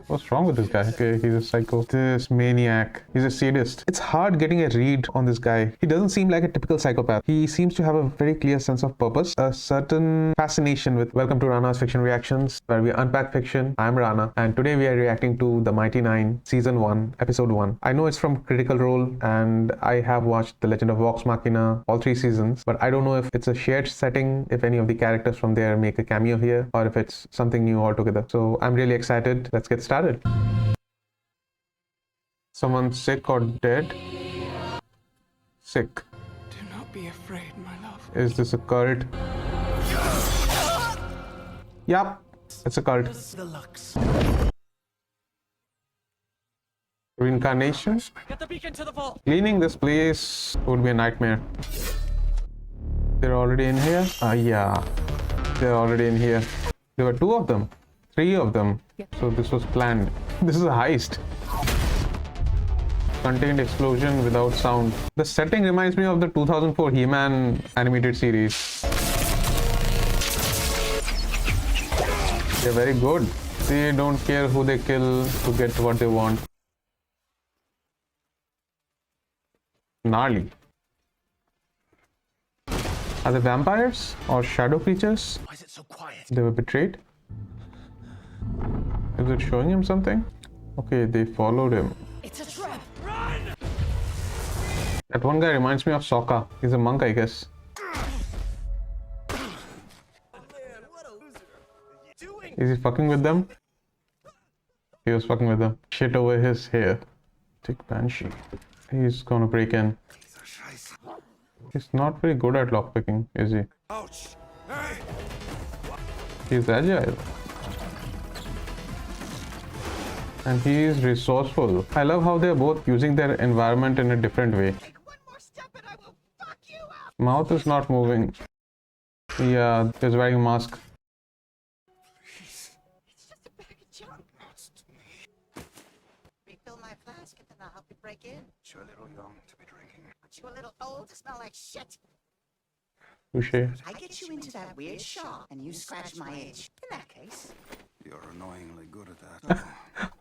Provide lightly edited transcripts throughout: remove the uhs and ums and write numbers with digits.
What's wrong with this guy? Okay, he's a psycho. This maniac. He's a sadist. It's hard getting a read on this guy. He doesn't seem like a typical psychopath. He seems to have a very clear sense of purpose, a certain fascination with Welcome to Rana's Fiction Reactions, where we unpack fiction. I'm Rana, and today we are reacting to the Mighty Nein Season 1, Episode 1. I know it's from Critical Role, and I have watched The Legend of Vox Machina, all 3 seasons, but I don't know if it's a shared setting, if any of the characters from there make a cameo here, or if it's something new altogether. So I'm really excited. Let's get started. Someone sick or dead? Sick. Do not be afraid, my love. Is this a cult? Yup, it's a cult. The Lux. Reincarnation? Get the beacon to the vault. Cleaning this place would be a nightmare. They're already in here? Yeah. They're already in here. There were 2 of them. 3 of them. So this was planned. This is a heist. Contained explosion without sound. The setting reminds me of the 2004 He-Man animated series. They're very good. They don't care who they kill to get what they want. Gnarly. Are they vampires or shadow creatures? Why is it so quiet? They were betrayed. Is it showing him something? Okay, they followed him. It's a trap. Run! That one guy reminds me of Sokka. He's a monk, I guess. Is he fucking with them? He was fucking with them. Shit over his hair. Take Banshee. He's gonna break in. He's not very good at lockpicking, is he? Ouch! Hey! He's agile. And he is resourceful. I love how they're both using their environment in a different way. Take one more step and I will fuck you up. Mouth is not moving. Yeah, he's wearing a mask. It's just a bag of junk. Refill my flask and then I'll help you break in. You're a little young to be drinking. Aren't you a little old to smell like shit? Touché. I get you into that weird shop and you scratch my itch. In that case, You're annoyingly good at that.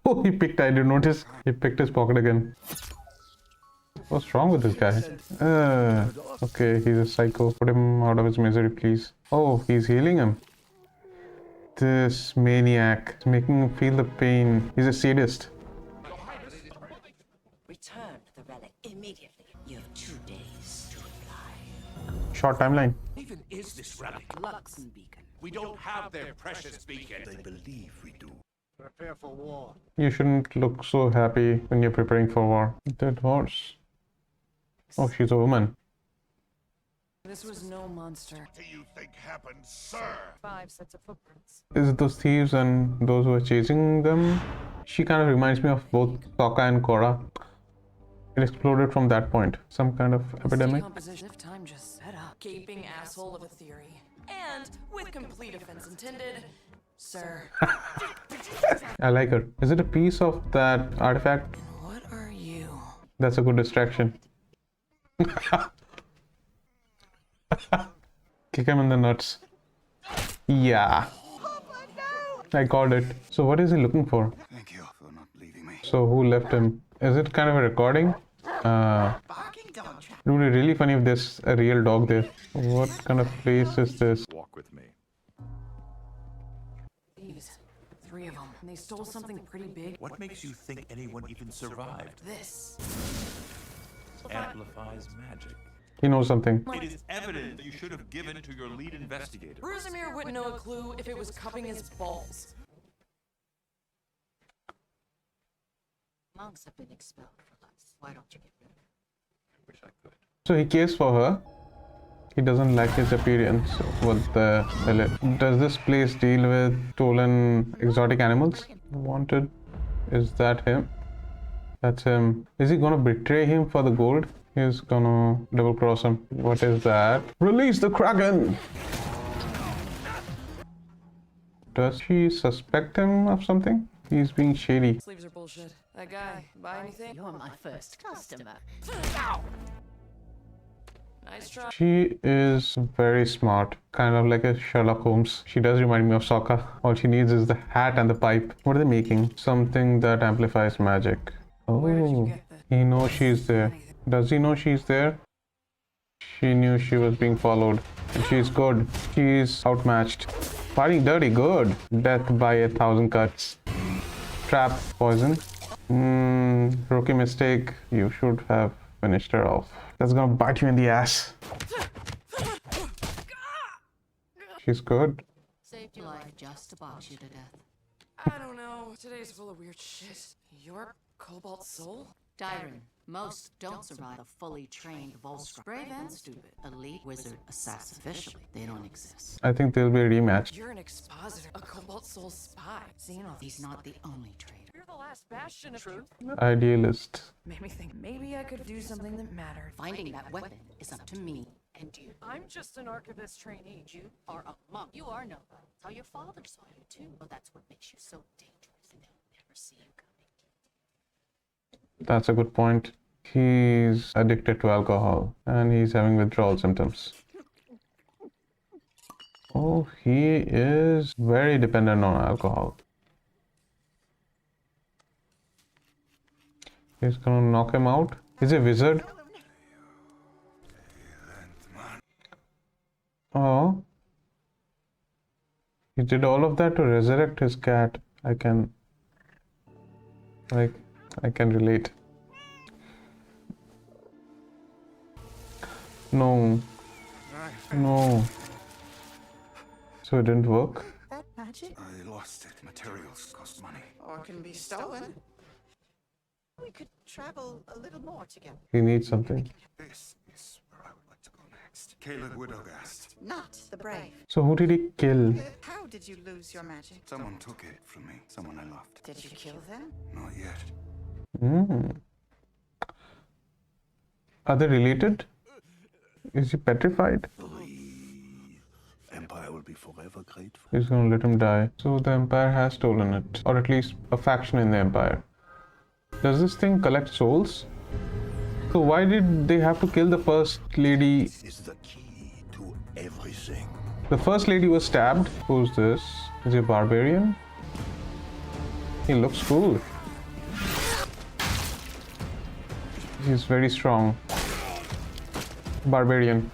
Oh, he picked, I didn't notice. He picked his pocket again. What's wrong with this guy? Okay, he's a psycho. Put him out of his misery, please. Oh, he's healing him. This maniac is making him feel the pain. He's a sadist. Return the relic immediately. You have 2 days to reply. Short timeline. Even is this relic? Luxon beacon. We don't have their precious beacon. They believe we do. Prepare for war. You shouldn't look so happy when you're preparing for war. Dead horse. Oh, she's a woman. This was no monster. What do you think happened, sir? 5 sets of footprints. Is it those thieves and those who are chasing them? She kind of reminds me of both Sokka and Korra. It exploded from that point. Some kind of epidemic. Decomposition of time just set up. Gaping asshole of a theory. And with complete offense intended, sir. I like her. Is it a piece of that artifact? What are you? That's a good distraction. Kick him in the nuts. Yeah. I called it. So what is he looking for? Thank you for not leaving me. So who left him? Is it kind of a recording? barking dog trap. It would be really funny if there's a real dog there. What kind of place is this? Walk with me. Thieves. 3 of them. And they stole something pretty big. What makes you think anyone even survived? This. Amplifies magic. He knows something. It is evident that you should have given to your lead investigator. Brusimir wouldn't know a clue if it was cupping his balls. Monks have been expelled from us. Why don't you get rid of them? Wish I could. So he cares for her. He doesn't like his appearance. What the hell? Does this place deal with stolen exotic animals? Wanted. Is that him? That's him. Is he gonna betray him for the gold? He's gonna double cross him. What is that? Release the Kraken! Does she suspect him of something? He's being shady. Sleeves are bullshit. That guy, buy anything? You're my first customer. Nice try. She is very smart, kind of like a Sherlock Holmes. She does remind me of Sokka. All she needs is the hat and the pipe. What are they making? Something that amplifies magic. Where did you Oh, get this? he knows she's there. Does he know she's there? She knew she was being followed. And she's good. She's outmatched. Fighting dirty, good. Death by 1,000 cuts. Trap, poison. Rookie mistake. You should have finished her off. That's gonna bite you in the ass. She's good. Saved your life just to box you to death. I don't know. Today's full of weird shit. Your cobalt soul? Dyron, most don't survive a fully trained Volscra. Brave and stupid. Elite wizard assassin. Officially, they don't exist. I think there'll be a rematch. You're an expositor, a cobalt soul spy. Xenos. He's not the only traitor. You're the last bastion of truth. Idealist. Made me think maybe I could do something that mattered. Finding that weapon is up to me and you. I'm just an archivist trainee. You are a monk. You are nobody. That's how your father saw you too. Well, that's what makes you so dangerous. They'll never see you coming. That's a good point. He's addicted to alcohol and he's having withdrawal symptoms. Oh, he is very dependent on alcohol. He's gonna knock him out. He's a wizard. Oh. He did all of that to resurrect his cat. I can relate. No. No. So it didn't work? That magic? I lost it. Materials cost money. Or can be stolen. We could travel a little more together. He needs something. This is where I would like to go next. Caleb Widogast. Not the brave. So who did he kill? How did you lose your magic? Someone took it from me. Someone I loved. Did you kill them? Not yet. Are they related? Is he petrified? Empire will be forever grateful. He's gonna let him die. So the Empire has stolen it. Or at least a faction in the Empire. Does this thing collect souls? So why did they have to kill the first lady? This is the key to everything. The first lady was stabbed. Who's this? Is he a barbarian? He looks cool. He's very strong. Barbarian.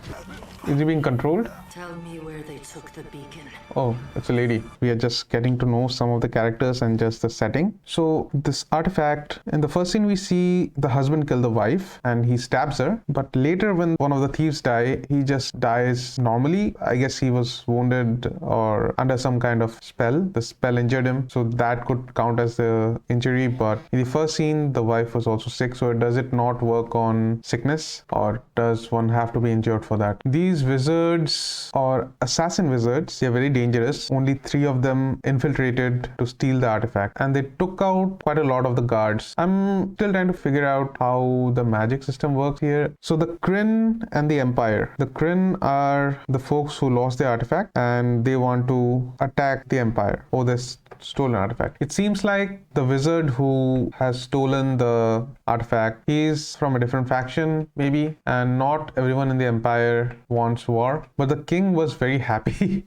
Is he being controlled? Tell me where they took the beacon. Oh, it's a lady. We are just getting to know some of the characters and just the setting. So this artifact, in the first scene we see the husband kill the wife and he stabs her. But later when one of the thieves die, he just dies normally. I guess he was wounded or under some kind of spell. The spell injured him. So that could count as the injury. But in the first scene, the wife was also sick. So does it not work on sickness? Or does one have to be injured for that? These wizards or assassin wizards, they're very dangerous. Only 3 of them infiltrated to steal the artifact and they took out quite a lot of the guards. I'm still trying to figure out how the magic system works here. So the Kryn and the Empire. The Kryn are the folks who lost the artifact and they want to attack the Empire or this stolen artifact. It seems like the wizard who has stolen the artifact, he's from a different faction maybe, and not everyone in the Empire wants war. But the king was very happy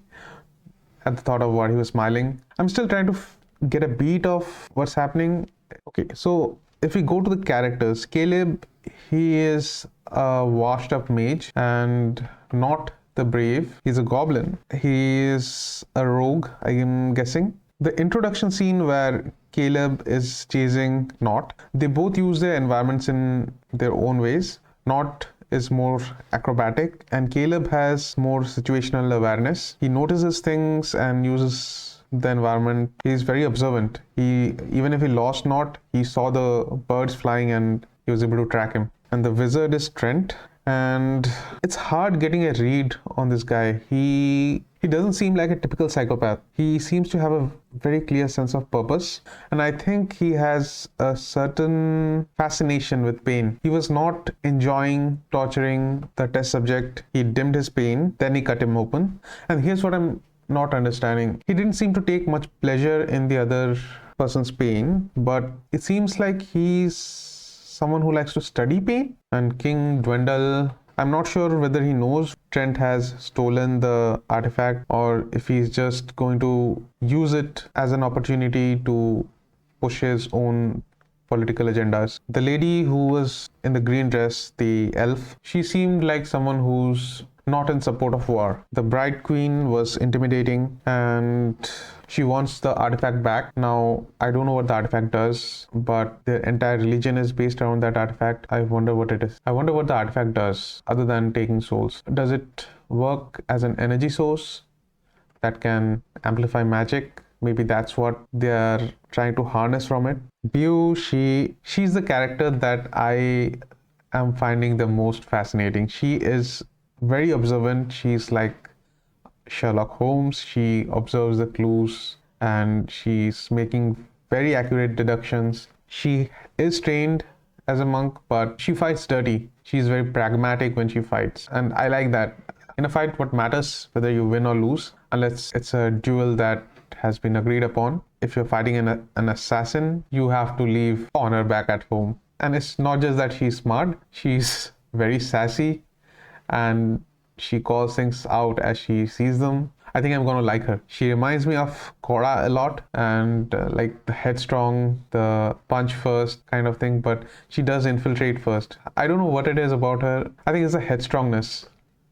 at the thought of war. He was smiling. I'm still trying to get a beat of what's happening. Okay, so if we go to the characters, Caleb, he is a washed up mage and not the brave. He's a goblin. He is a rogue, I am guessing. The introduction scene where Caleb is chasing Nott, they both use their environments in their own ways. Nott is more acrobatic and Caleb has more situational awareness. He notices things and uses the environment. He's very observant. Even if he lost Nott, he saw the birds flying and he was able to track him. And the wizard is Trent. And it's hard getting a read on this guy. He doesn't seem like a typical psychopath. He seems to have a very clear sense of purpose. And I think he has a certain fascination with pain. He was not enjoying torturing the test subject. He dimmed his pain, then he cut him open. And here's what I'm not understanding. He didn't seem to take much pleasure in the other person's pain, but it seems like he's someone who likes to study pain. And King Dwendal I'm not sure whether he knows Trent has stolen the artifact or if he's just going to use it as an opportunity to push his own political agendas. The lady who was in the green dress, the elf, she seemed like someone who's not in support of war. The bride queen was intimidating and she wants the artifact back. Now, I don't know what the artifact does, but their entire religion is based around that artifact. I wonder what it is. I wonder what the artifact does other than taking souls. Does it work as an energy source that can amplify magic? Maybe that's what they are trying to harness from it. Beau, she's the character that I am finding the most fascinating. She is very observant. She's like Sherlock Holmes. She observes the clues and she's making very accurate deductions. She is trained as a monk, but she fights dirty. She's very pragmatic when she fights, and I like that. In a fight, what matters whether you win or lose, unless it's a duel that has been agreed upon. If you're fighting an assassin, you have to leave honor back at home. And it's not just that she's smart, she's very sassy and she calls things out as she sees them. I think I'm going to like her. She reminds me of Korra a lot, and like the headstrong, the punch first kind of thing, but she does infiltrate first. I don't know what it is about her. I think it's the headstrongness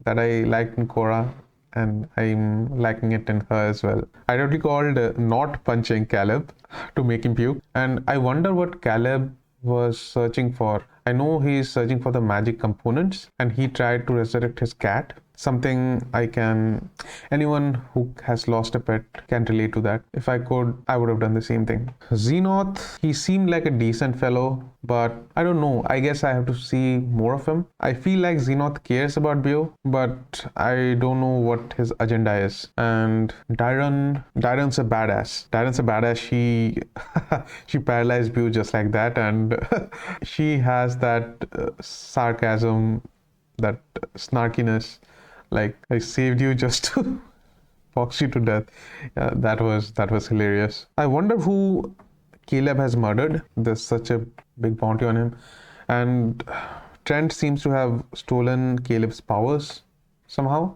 that I liked in Korra, and I'm liking it in her as well. I totally called not punching Caleb to make him puke, and I wonder what Caleb was searching for. I know he's searching for the magic components, and he tried to resurrect his cat. Something anyone who has lost a pet can relate to that. If I could, I would have done the same thing. Xenoth, he seemed like a decent fellow, but I don't know. I guess I have to see more of him. I feel like Xenoth cares about Beau, but I don't know what his agenda is. And Dyron's a badass. She she paralyzed Beau just like that, and she has that sarcasm, that snarkiness. Like, I saved you just to box you to death. That was hilarious. I wonder who Caleb has murdered. There's such a big bounty on him. And Trent seems to have stolen Caleb's powers somehow.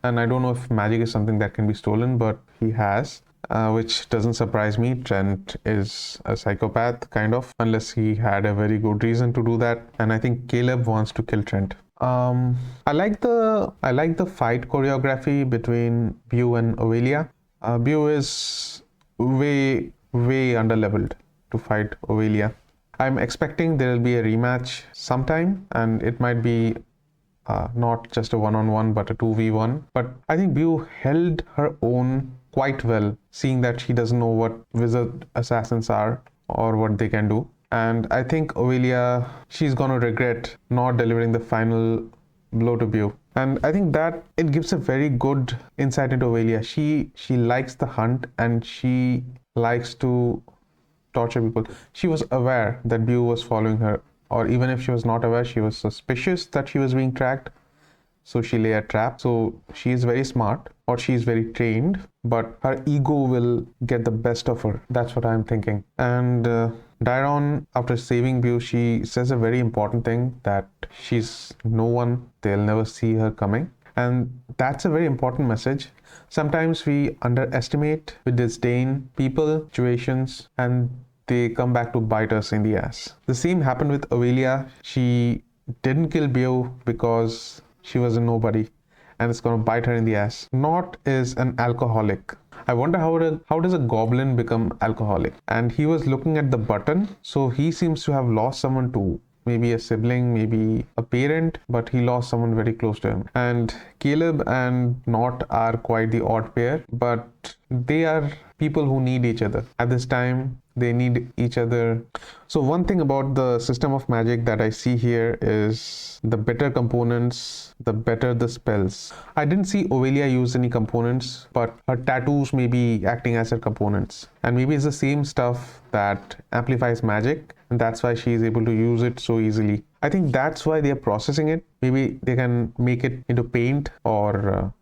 And I don't know if magic is something that can be stolen, but he has. Which doesn't surprise me. Trent is a psychopath, kind of, unless he had a very good reason to do that. And I think Caleb wants to kill Trent. I like the fight choreography between Beau and Ovelia. Beau is way underleveled to fight Ovelia. I'm expecting there will be a rematch sometime, and it might be not just a one-on-one but a 2v1. But I think Beau held her own quite well, seeing that she doesn't know what wizard assassins are or what they can do. And I think Ovelia, she's gonna regret not delivering the final blow to Beau. And I think that it gives a very good insight into Ovelia. She likes the hunt and she likes to torture people. She was aware that Beau was following her, or even if she was not aware, she was suspicious that she was being tracked. So she lay a trap. So she is very smart, or she is very trained, but her ego will get the best of her. That's what I'm thinking. And Dyron, after saving Beau, she says a very important thing, that she's no one, they'll never see her coming. And that's a very important message. Sometimes we underestimate, we disdain people, situations, and they come back to bite us in the ass. The same happened with Ovelia. She didn't kill Beau because she was a nobody, and it's gonna bite her in the ass. Nott is an alcoholic. I wonder how does a goblin become alcoholic? And he was looking at the button, so he seems to have lost someone too. Maybe a sibling, maybe a parent, but he lost someone very close to him. And Caleb and Nott are quite the odd pair, but they are people who need each other. At this time, they need each other. So one thing about the system of magic that I see here is the better components, the better the spells. I didn't see Ovelia use any components, but her tattoos may be acting as her components. And maybe it's the same stuff that amplifies magic, and that's why she is able to use it so easily. I think that's why they are processing it. Maybe they can make it into paint or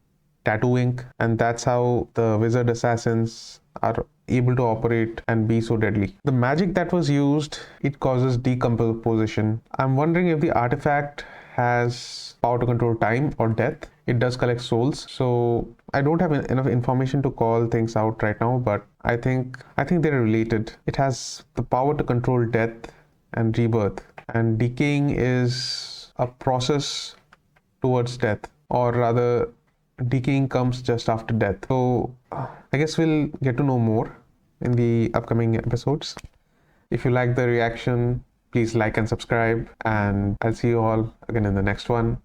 tattoo ink, and that's how the wizard assassins are able to operate and be so deadly. The magic that was used, it causes decomposition. I'm wondering if the artifact has power to control time or death. It does collect souls. So I don't have enough information to call things out right now, but I think they're related. It has the power to control death and rebirth, and decaying is a process towards death, or rather decaying comes just after death. So I guess we'll get to know more in the upcoming episodes. If you like the reaction, please like and subscribe, and I'll see you all again in the next one.